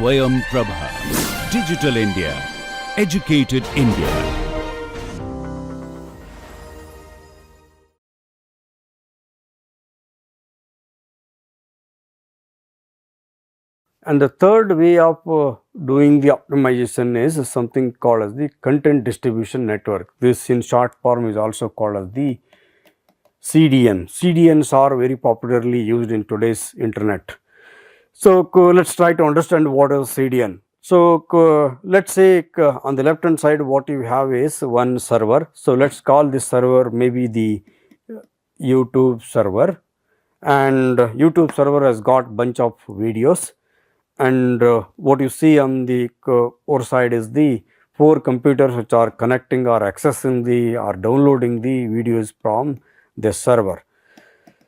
SwayamPrabha. Digital India. Educated India. And the third way of doing the optimization is something called as the content distribution network. This in short form is also called as the CDN. CDNs are very popularly used in today's internet. So, let's try to understand what is CDN. So, let's say on the left hand side what you have is one server. So, let's call this server maybe the YouTube server, and YouTube server has got bunch of videos, and what you see on the other side is the 4 computers which are connecting or accessing the or downloading the videos from the server.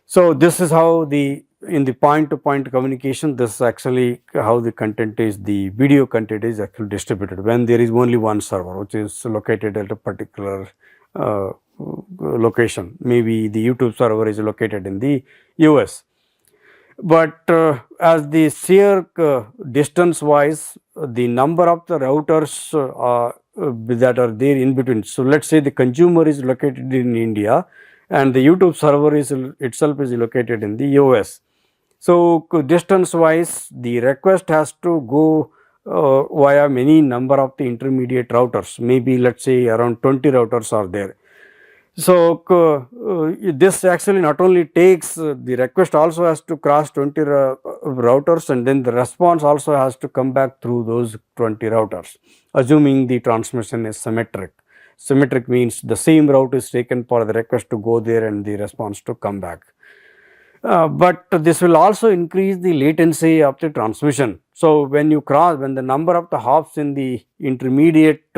So, this is how the in the point to point communication, this is actually how the content is, the video content is actually distributed when there is only one server which is located at a particular location. Maybe the YouTube server is located in the US. But as the sheer distance wise, the number of the routers that are there in between. So, let us say the consumer is located in India and the YouTube server is itself is located in the US. So, distance wise the request has to go via many number of the intermediate routers, maybe let us say around 20 routers are there. So, this actually not only takes the request also has to cross 20 routers, and then the response also has to come back through those 20 routers, assuming the transmission is symmetric. Symmetric means the same route is taken for the request to go there and the response to come back. But this will also increase the latency of the transmission. So, when the number of the hops in the intermediate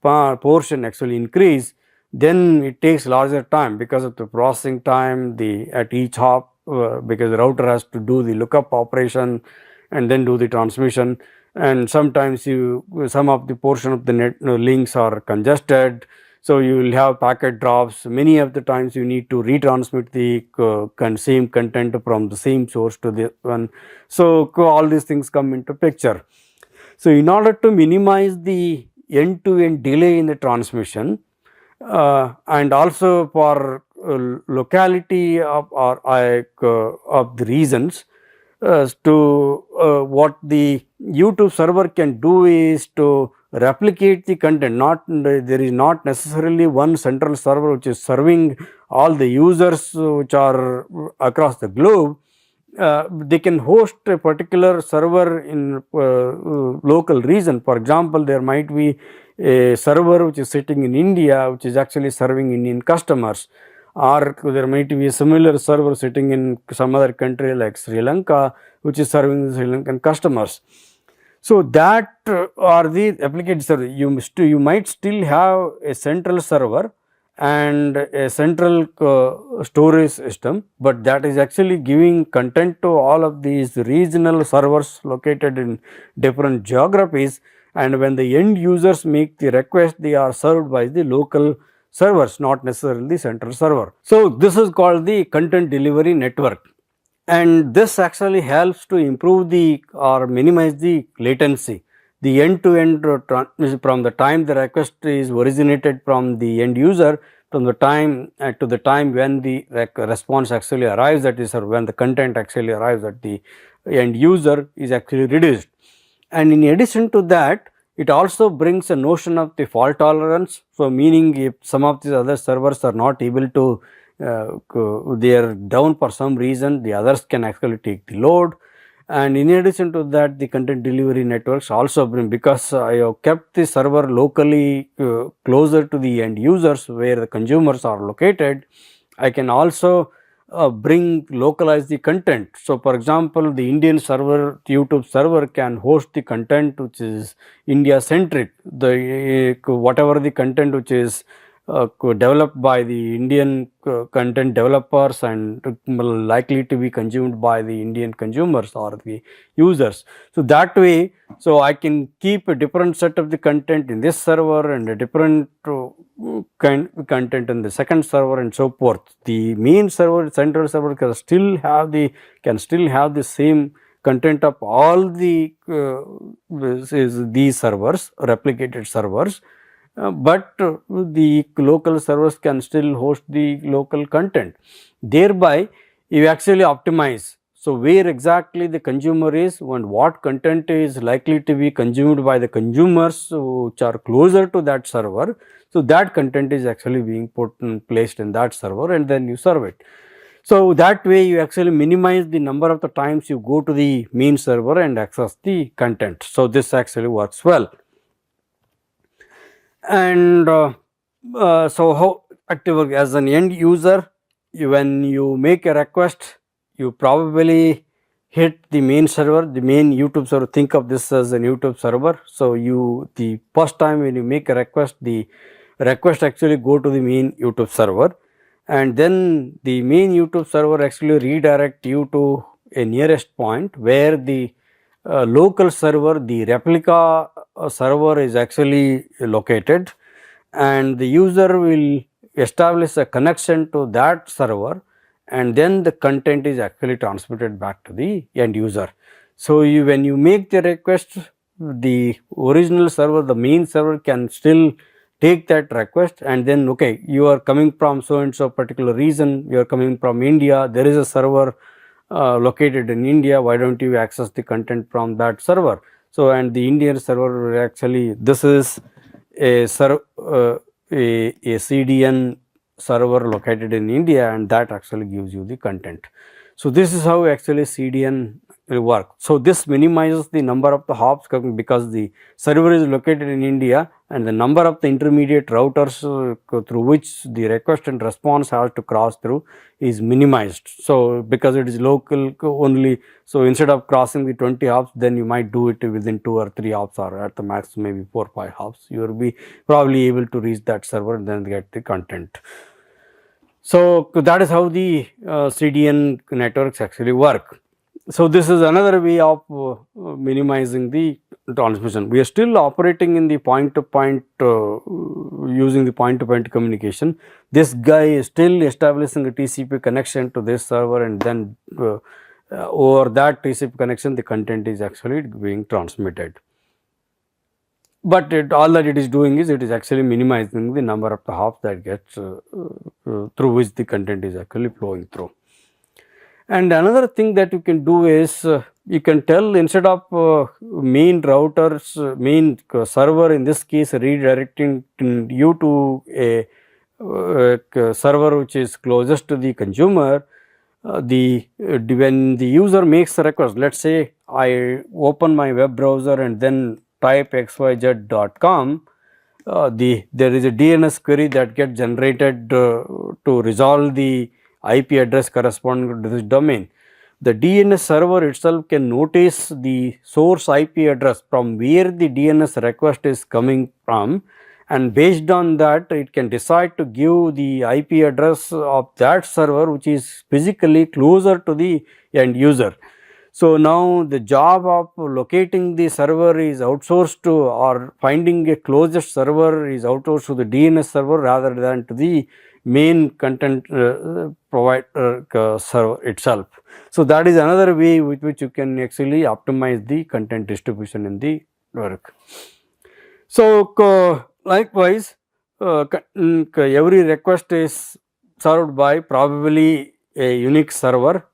portion actually increase, then it takes larger time because of the processing time at each hop, because the router has to do the lookup operation and then do the transmission, and sometimes some of the portion of the net links are congested. So, you will have packet drops. Many of the times you need to retransmit the same content from the same source to the one. So, all these things come into picture. So, in order to minimize the end to end delay in the transmission, and also for locality of the regions, what the YouTube server can do is to replicate the content. There is not necessarily one central server which is serving all the users which are across the globe. They can host a particular server in local region. For example, there might be a server which is sitting in India which is actually serving Indian customers, or there might be a similar server sitting in some other country like Sri Lanka which is serving the Sri Lankan customers. So, that are the applicated server. You might still have a central server and a central storage system, but that is actually giving content to all of these regional servers located in different geographies, and when the end users make the request, they are served by the local servers, not necessarily the central server. So, this is called the content delivery network, and this actually helps to improve or minimize the latency. The end to end from the time the request is originated from the end user, from the time to the time when the response actually arrives, that is, or when the content actually arrives at the end user, is actually reduced. And in addition to that, it also brings a notion of the fault tolerance. So, meaning if some of these other servers are not able to, they are down for some reason, the others can actually take the load. And in addition to that, the content delivery networks also bring, because I have kept the server locally closer to the end users where the consumers are located, I can also localize the content. So, for example, the Indian server, YouTube server can host the content which is India centric, whatever the content which is developed by the Indian content developers and likely to be consumed by the Indian consumers or the users. So, that way, so I can keep a different set of the content in this server and a different content in the second server and so forth. The main server, central server can still have the same content of all the these servers, replicated servers, but the local servers can still host the local content. Thereby, you actually optimize. So, where exactly the consumer is and what content is likely to be consumed by the consumers which are closer to that server. So, that content is actually being put and placed in that server, and then you serve it. So, that way you actually minimize the number of the times you go to the main server and access the content. So, this actually works well. And so, how active as an end user, when you make a request, you probably hit the main server, the main YouTube server. Think of this as an YouTube server. So, the first time when you make a request, the request actually go to the main YouTube server, and then the main YouTube server actually redirect you to a nearest point where the local server, the replica server is actually located, and the user will establish a connection to that server, and then the content is actually transmitted back to the end user. So, when you make the request, the original server, the main server can still take that request, and then okay, you are coming from so and so particular region, you are coming from India, there is a server located in India, why don't you access the content from that server. So, and the Indian server actually, this is a CDN server located in India, and that actually gives you the content. So, this is how actually CDN will work. So, this minimizes the number of the hops because the server is located in India, and the number of the intermediate routers through which the request and response has to cross through is minimized. So, because it is local only, so instead of crossing the 20 hops, then you might do it within 2 or 3 hops, or at the max maybe 4 or 5 hops. You will be probably able to reach that server and then get the content. So, that is how the CDN networks actually work. So, this is another way of minimizing the transmission. We are still operating in the point to point using the point to point communication. This guy is still establishing a TCP connection to this server, and then over that TCP connection the content is actually being transmitted. But all that it is doing is it is actually minimizing the number of the hops that gets through which the content is actually flowing through. And another thing that you can do is you can tell, instead of main routers, main server in this case redirecting you to a server which is closest to the consumer, when the user makes a request, let us say I open my web browser and then type xyz.com, there is a DNS query that gets generated to resolve the IP address corresponding to this domain. The DNS server itself can notice the source IP address from where the DNS request is coming from, and based on that it can decide to give the IP address of that server which is physically closer to the end user. So, now the job of locating the server is outsourced to, or finding a closest server is outsourced to the DNS server rather than to the main content provider server itself. So, that is another way with which you can actually optimize the content distribution in the network. So, likewise every request is served by probably a unique server.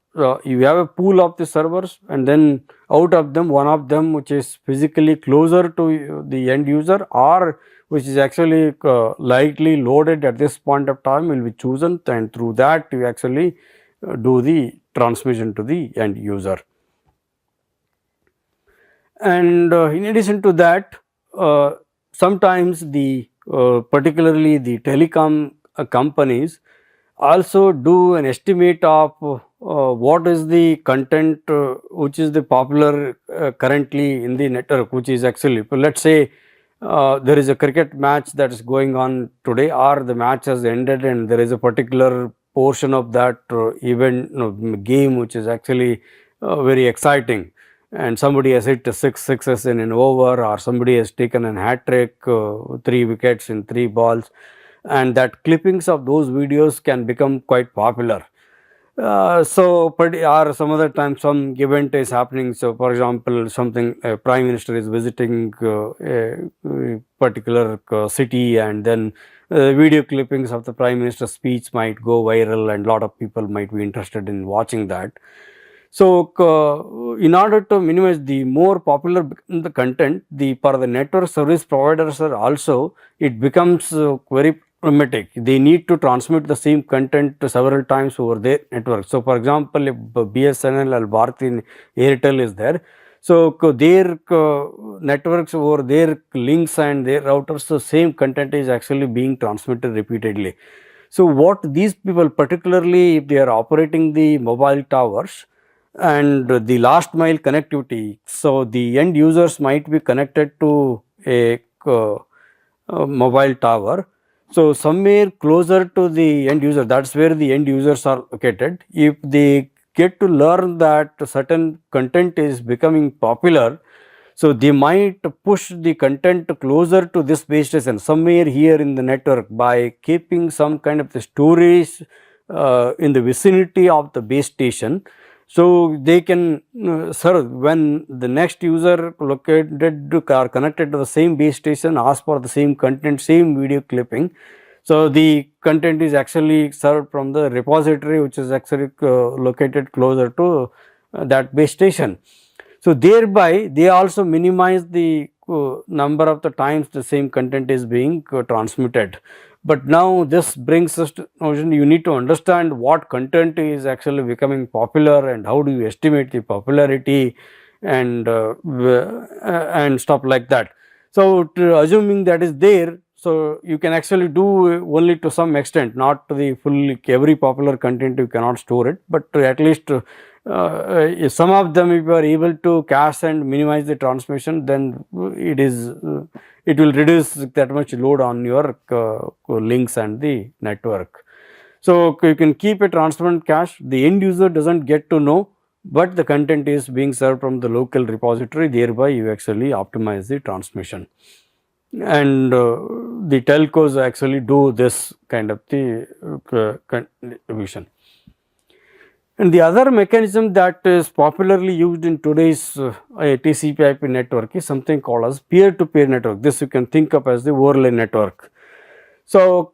You have a pool of the servers, and then out of them one of them which is physically closer to the end user, or which is actually lightly loaded at this point of time, will be chosen, and through that you actually do the transmission to the end user. And in addition to that, sometimes the particularly the telecom companies also do an estimate of what is the content which is the popular currently in the network, which is actually, let us say there is a cricket match that is going on today, or the match has ended and there is a particular portion of that event game which is actually very exciting, and somebody has hit 6 sixes in an over, or somebody has taken an hat trick, 3 wickets in 3 balls, and that clippings of those videos can become quite popular. Or some other time some event is happening. So, for example, something prime minister is visiting a particular city, and then video clippings of the prime minister's speech might go viral, and lot of people might be interested in watching that. So, in order to minimize the more popular the content, the for the network service providers are also, it becomes very problematic. They need to transmit the same content several times over their network. So, for example, if BSNL or Bharti Airtel is there, so their networks over their links and their routers, the same content is actually being transmitted repeatedly. So, what these people, particularly if they are operating the mobile towers and the last mile connectivity, so the end users might be connected to a mobile tower. So, somewhere closer to the end user, that is where the end users are located. If they get to learn that certain content is becoming popular, so they might push the content closer to this base station somewhere here in the network by keeping some kind of the storage in the vicinity of the base station. So, they can serve when the next user located or connected to the same base station ask for the same content, same video clipping. So, the content is actually served from the repository which is actually located closer to that base station. So, thereby they also minimize the number of the times the same content is being transmitted. But now this brings us to notion, you need to understand what content is actually becoming popular and how do you estimate the popularity and stuff like that. So, assuming that is there, so you can actually do only to some extent, not to the full every popular content you cannot store it, but at least if some of them if you are able to cache and minimize the transmission, then it will reduce that much load on your links and the network. So, you can keep a transparent cache, the end user does not get to know, but the content is being served from the local repository, thereby you actually optimize the transmission. And the telcos actually do this kind of the contribution. And the other mechanism that is popularly used in today's TCP/IP network is something called as peer-to-peer network. This you can think of as the overlay network. So,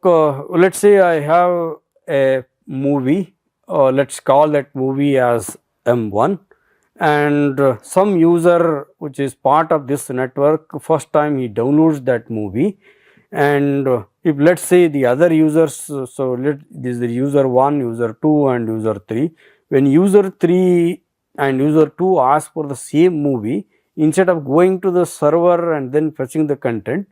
let us say I have a movie, let us call that movie as M1, and some user which is part of this network, first time he downloads that movie, and if let us say the other users, so this is the user 1, user 2 and user 3. When user 3 and user 2 ask for the same movie, instead of going to the server and then fetching the content,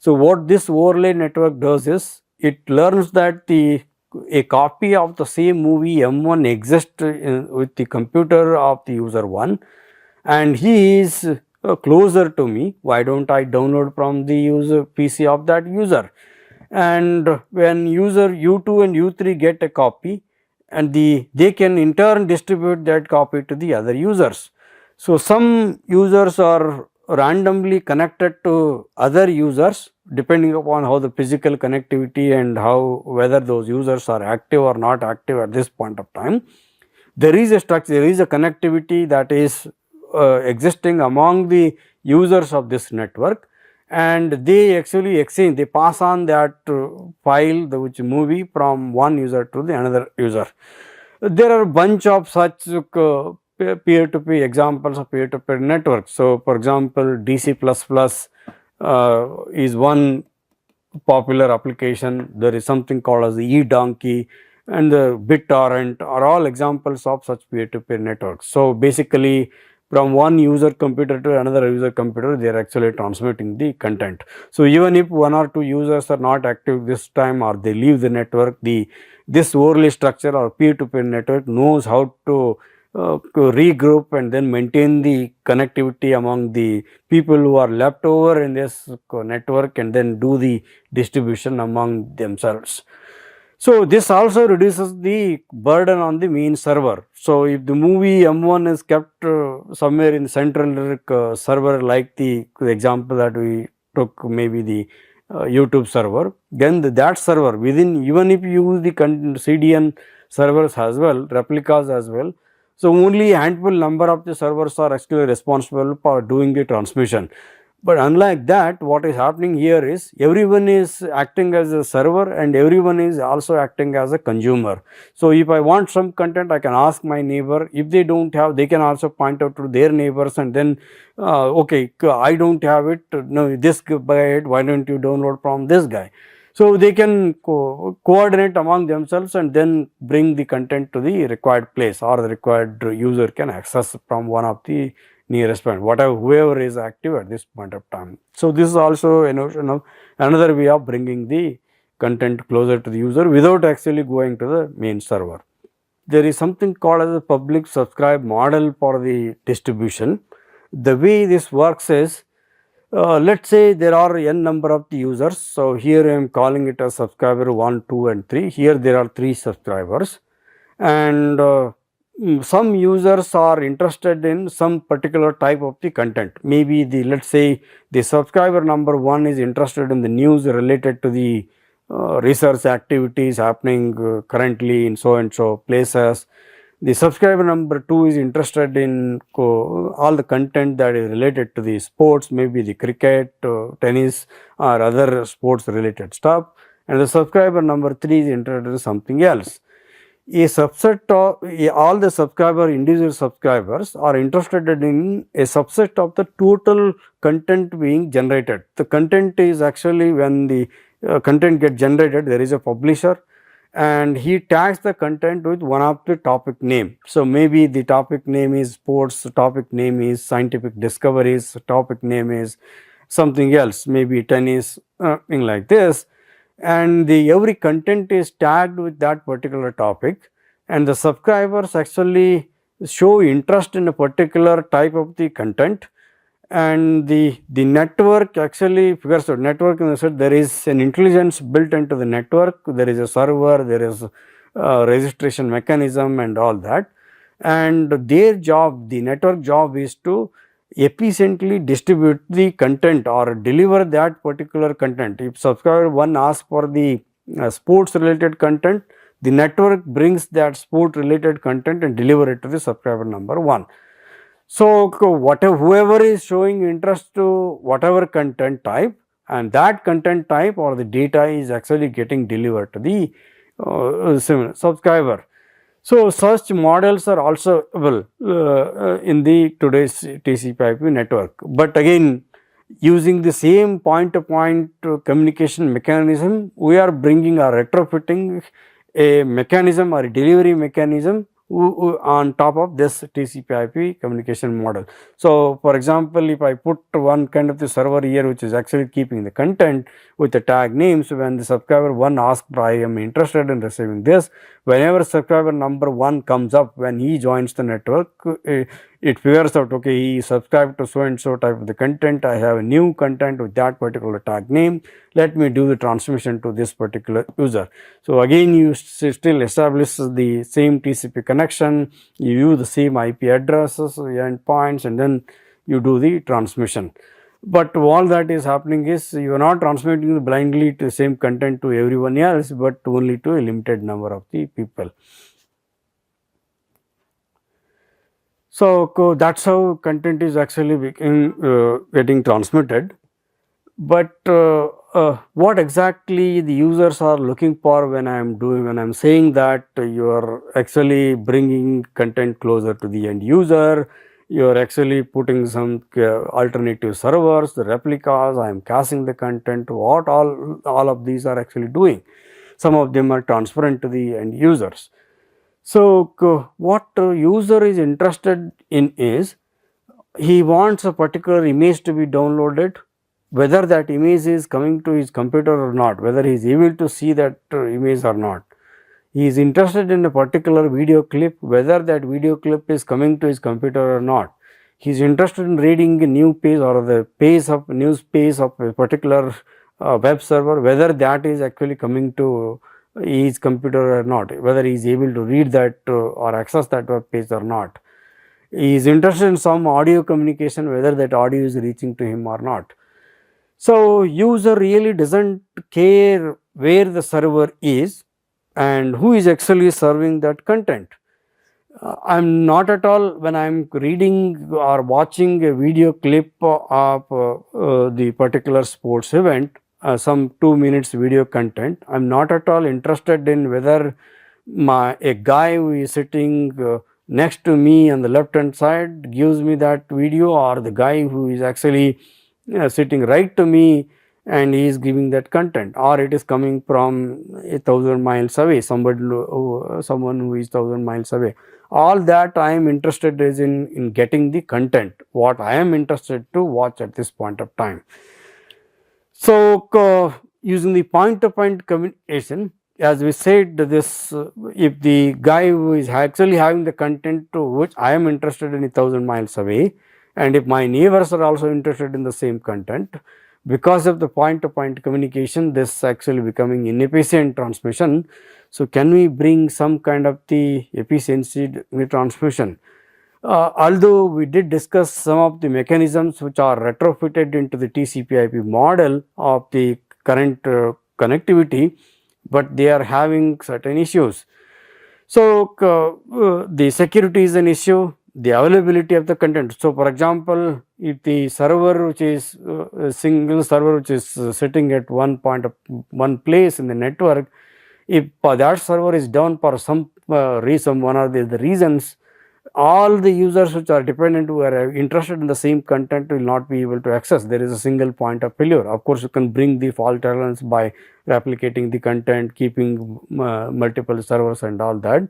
so what this overlay network does is, it learns that a copy of the same movie M1 exists with the computer of the user 1, and he is closer to me, why don't I download from the user PC of that user? And when user U2 and U3 get a copy, and they can in turn distribute that copy to the other users. So, some users are randomly connected to other users depending upon how the physical connectivity and how whether those users are active or not active at this point of time. There is a structure, there is a connectivity that is existing among the users of this network, and they actually exchange, they pass on that file, which movie from one user to the another user. There are a bunch of such peer-to-peer examples of peer-to-peer networks. So, for example, DC++ is one popular application. There is something called as the eDonkey and the BitTorrent are all examples of such peer-to-peer networks. So, basically from one user computer to another user computer, they are actually transmitting the content. So, even if one or two users are not active this time or they leave the network, this overlay structure or peer-to-peer network knows how to regroup and then maintain the connectivity among the people who are left over in this network and then do the distribution among themselves. So, this also reduces the burden on the main server. So, if the movie M1 is kept somewhere in central server, like the example that we took, maybe the YouTube server, then that server within, even if you use the CDN servers as well, replicas as well, so only a handful number of the servers are actually responsible for doing the transmission. But unlike that, what is happening here is everyone is acting as a server and everyone is also acting as a consumer. So if I want some content, I can ask my neighbor. If they don't have, they can also point out to their neighbors, and then okay, I don't have it, no, this guy, why don't you download from this guy? So they can coordinate among themselves and then bring the content to the required place, or the required user can access from one of the nearest point, whatever, whoever is active at this point of time. So this is also a notion of another way of bringing the content closer to the user without actually going to the main server. There is something called as a public subscribe model for the distribution. The way this works is, let us say there are n number of the users. So here I am calling it as subscriber 1, 2 and 3. Here there are 3 subscribers, and some users are interested in some particular type of the content. Maybe the, let us say the subscriber number 1 is interested in the news related to the research activities happening currently in so and so places. The subscriber number 2 is interested in all the content that is related to the sports, maybe the cricket, tennis or other sports related stuff, and the subscriber number 3 is interested in something else. A subset of all the individual subscribers are interested in a subset of the total content being generated. The content is actually, when the content gets generated, there is a publisher and he tags the content with one of the topic name. So maybe the topic name is sports, topic name is scientific discoveries, topic name is something else, maybe tennis, thing like this, and the every content is tagged with that particular topic, and the subscribers actually show interest in a particular type of the content, and the network actually figures out. Network in the sense there is an intelligence built into the network, there is a server, there is a registration mechanism and all that, and their job, the network job, is to efficiently distribute the content or deliver that particular content. If subscriber 1 asks for the sports related content, the network brings that sport related content and deliver it to the subscriber number 1. So whatever, whoever is showing interest to whatever content type, and that content type or the data is actually getting delivered to the subscriber. So such models are also available in the today's TCP/IP network, but again using the same point-to-point communication mechanism, we are bringing or retrofitting a mechanism or a delivery mechanism on top of this TCP/IP communication model. So for example, if I put one kind of the server here which is actually keeping the content with the tag names, when the subscriber 1 asks, I am interested in receiving this, whenever subscriber number 1 comes up, when he joins the network, it figures out, okay, he subscribed to so and so type of the content, I have a new content with that particular tag name, let me do the transmission to this particular user. So again you still establish the same TCP connection, you use the same IP addresses, endpoints, and then you do the transmission. But all that is happening is you are not transmitting blindly to the same content to everyone else, but only to a limited number of the people. So that's how content is actually getting transmitted. But what exactly the users are looking for when I am saying that you are actually bringing content closer to the end user, you are actually putting some alternative servers, the replicas, I am caching the content, what all of these are actually doing. Some of them are transparent to the end users. So what user is interested in is, he wants a particular image to be downloaded, whether that image is coming to his computer or not, whether he is able to see that image or not. He is interested in a particular video clip, whether that video clip is coming to his computer or not. He is interested in reading a new page or the page of news page of a particular web server, whether that is actually coming to his computer or not, whether he is able to read that or access that web page or not. He is interested in some audio communication, whether that audio is reaching to him or not. So user really doesn't care where the server is and who is actually serving that content. I'm not at all, when I'm reading or watching a video clip of the particular sports event, some 2 minutes video content, I'm not at all interested in whether a guy who is sitting next to me on the left hand side gives me that video, or the guy who is actually sitting right to me and he is giving that content, or it is coming from 1,000 miles away, someone who is 1,000 miles away. All that I am interested is in getting the content, what I am interested to watch at this point of time. So using the point to point communication, as we said, this if the guy who is actually having the content to which I am interested in 1,000 miles away, and if my neighbors are also interested in the same content, because of the point to point communication, this actually becoming inefficient transmission. So can we bring some kind of the efficiency in the transmission? Although we did discuss some of the mechanisms which are retrofitted into the TCP/IP model of the current connectivity, but they are having certain issues. So the security is an issue, the availability of the content. So for example, if the server which is a single server which is sitting at one place in the network, if that server is down for some reason, one or the reasons, all the users which are dependent, who are interested in the same content, will not be able to access. There is a single point of failure. Of course, you can bring the fault tolerance by replicating the content, keeping multiple servers and all that.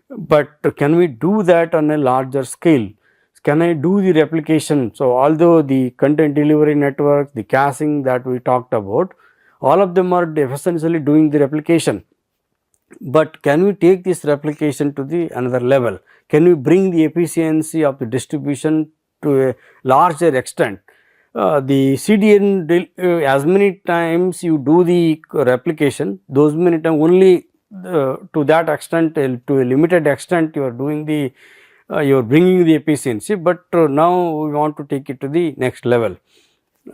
But can we do that on a larger scale? Can I do the replication? So although the content delivery network, the caching that we talked about, all of them are essentially doing the replication. But can we take this replication to the another level? Can we bring the efficiency of the distribution to a larger extent? The CDN, as many times you do the replication, those many times only to that extent, to a limited extent, you are doing the you are bringing the efficiency, but now we want to take it to the next level.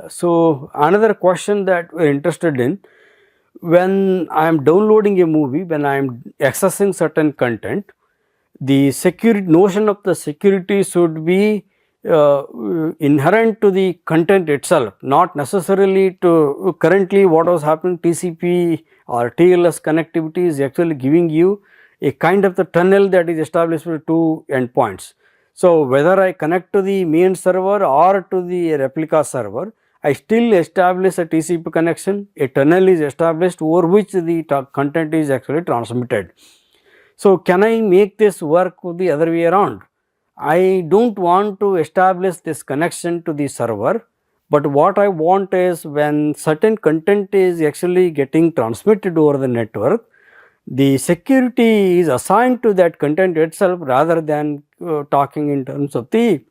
So another question that we are interested in, when I am downloading a movie, when I am accessing certain content, the security notion of the security should be inherent to the content itself, not necessarily to currently what was happening. TCP or TLS connectivity is actually giving you a kind of the tunnel that is established with two endpoints. So whether I connect to the main server or to the replica server, I still establish a TCP connection, a tunnel is established over which the content is actually transmitted. So can I make this work the other way around? I don't want to establish this connection to the server, but what I want is, when certain content is actually getting transmitted over the network, the security is assigned to that content itself rather than talking in terms of the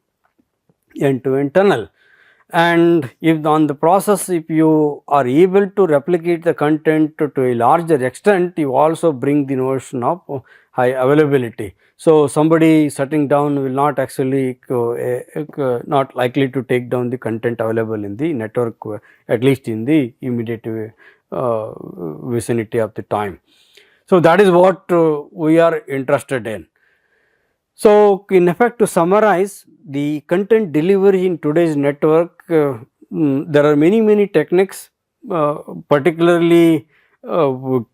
end-to-end tunnel. And if on the process, if you are able to replicate the content to a larger extent, you also bring the notion of high availability. So somebody shutting down will not actually not likely to take down the content available in the network, at least in the immediate vicinity of the time. So that is what we are interested in. So in effect, to summarize, the content delivery in today's network, there are many techniques, particularly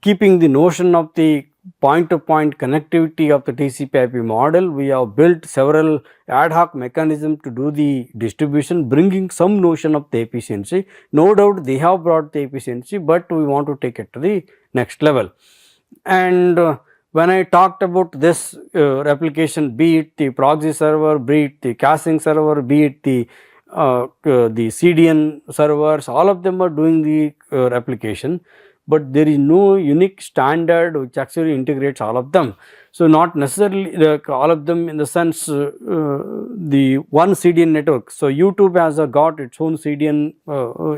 keeping the notion of the point-to-point connectivity of the TCP/IP model. We have built several ad hoc mechanisms to do the distribution, bringing some notion of the efficiency. No doubt they have brought the efficiency, but we want to take it to the next level. And when I talked about this replication, be it the proxy server, be it the caching server, be it the CDN servers, all of them are doing the replication, but there is no unique standard which actually integrates all of them. So not necessarily all of them, in the sense the one CDN network. So YouTube has got its own CDN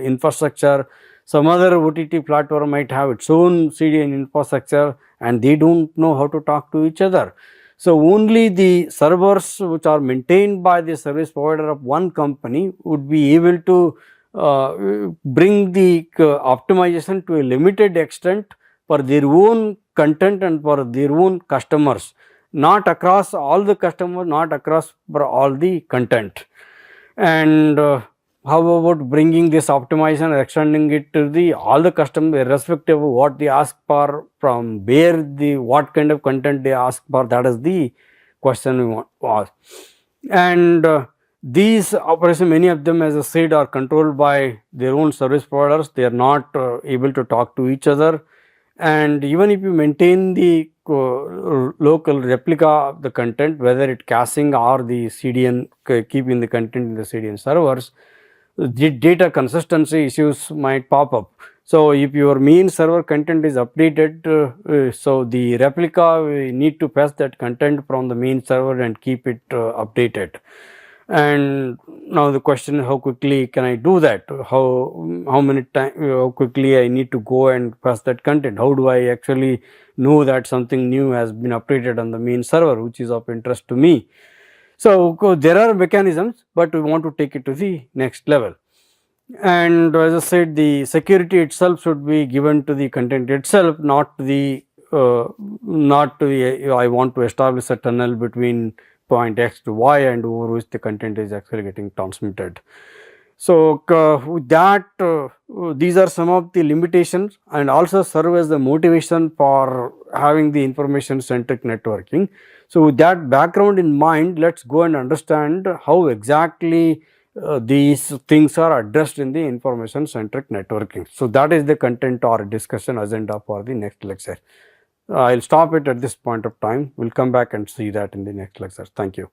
infrastructure. Some other OTT platform might have its own CDN infrastructure, and they don't know how to talk to each other. So only the servers which are maintained by the service provider of one company would be able to bring the optimization to a limited extent for their own content and for their own customers, not across all the customers, not across for all the content. And how about bringing this optimization and extending it to the all the customers, irrespective of what they ask for, from where the what kind of content they ask for? That is the question we want to ask. And these operations, many of them, as I said, are controlled by their own service providers. They are not able to talk to each other. And even if you maintain the local replica of the content, whether it caching or the CDN, keeping the content in the CDN servers, the data consistency issues might pop up. So if your main server content is updated, so the replica, we need to fetch that content from the main server and keep it updated. And now the question is, how quickly can I do that? How many time, how quickly I need to go and pass that content? How do I actually know that something new has been updated on the main server, which is of interest to me? So there are mechanisms, but we want to take it to the next level. And as I said, the security itself should be given to the content itself, not to the I want to establish a tunnel between point X to Y and over which the content is actually getting transmitted. So with that, these are some of the limitations, and also serve as the motivation for having the information centric networking. So with that background in mind, let's go and understand how exactly these things are addressed in the information centric networking. So that is the content or discussion agenda for the next lecture. I'll stop it at this point of time. We'll come back and see that in the next lecture. Thank you.